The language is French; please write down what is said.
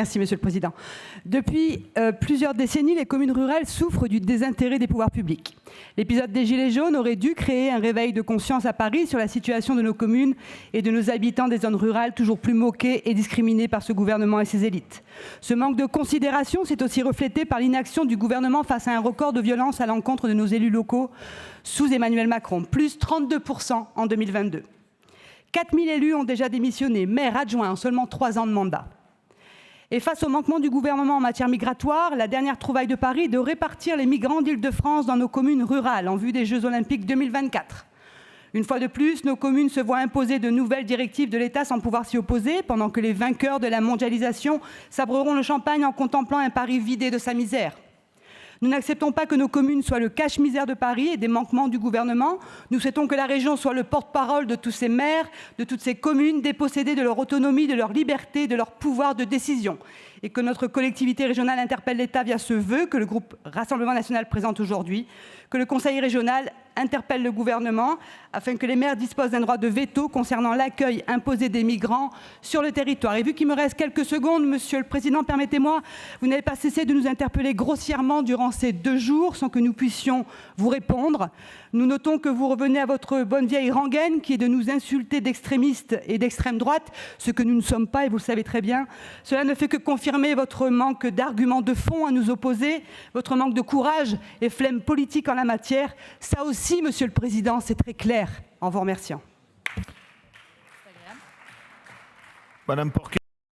Merci Monsieur le Président. Depuis plusieurs décennies, les communes rurales souffrent du désintérêt des pouvoirs publics. L'épisode des Gilets jaunes aurait dû créer un réveil de conscience à Paris sur la situation de nos communes et de nos habitants des zones rurales, toujours plus moqués et discriminés par ce gouvernement et ses élites. Ce manque de considération s'est aussi reflété par l'inaction du gouvernement face à un record de violence à l'encontre de nos élus locaux sous Emmanuel Macron, plus 32% en 2022. 4000 élus ont déjà démissionné, maires, adjoints, en seulement 3 ans de mandat. Et face au manquement du gouvernement en matière migratoire, la dernière trouvaille de Paris est de répartir les migrants d'Île-de-France dans nos communes rurales en vue des Jeux Olympiques 2024. Une fois de plus, nos communes se voient imposer de nouvelles directives de l'État sans pouvoir s'y opposer, pendant que les vainqueurs de la mondialisation sabreront le champagne en contemplant un Paris vidé de sa misère. Nous n'acceptons pas que nos communes soient le cache-misère de Paris et des manquements du gouvernement. Nous souhaitons que la région soit le porte-parole de tous ces maires, de toutes ces communes dépossédées de leur autonomie, de leur liberté, de leur pouvoir de décision. Et que notre collectivité régionale interpelle l'État via ce vœu que le groupe Rassemblement national présente aujourd'hui, que le Conseil régional interpelle le gouvernement afin que les maires disposent d'un droit de veto concernant l'accueil imposé des migrants sur le territoire. Et vu qu'il me reste quelques secondes, Monsieur le Président, permettez-moi, vous n'avez pas cessé de nous interpeller grossièrement durant ces 2 jours sans que nous puissions vous répondre. Nous notons que vous revenez à votre bonne vieille rengaine qui est de nous insulter d'extrémistes et d'extrême droite, ce que nous ne sommes pas et vous le savez très bien. Cela ne fait que confirmer votre manque d'arguments de fond à nous opposer, votre manque de courage et flemme politique en la matière. Ça aussi, Monsieur le Président, c'est très clair en vous remerciant. Madame Porquet.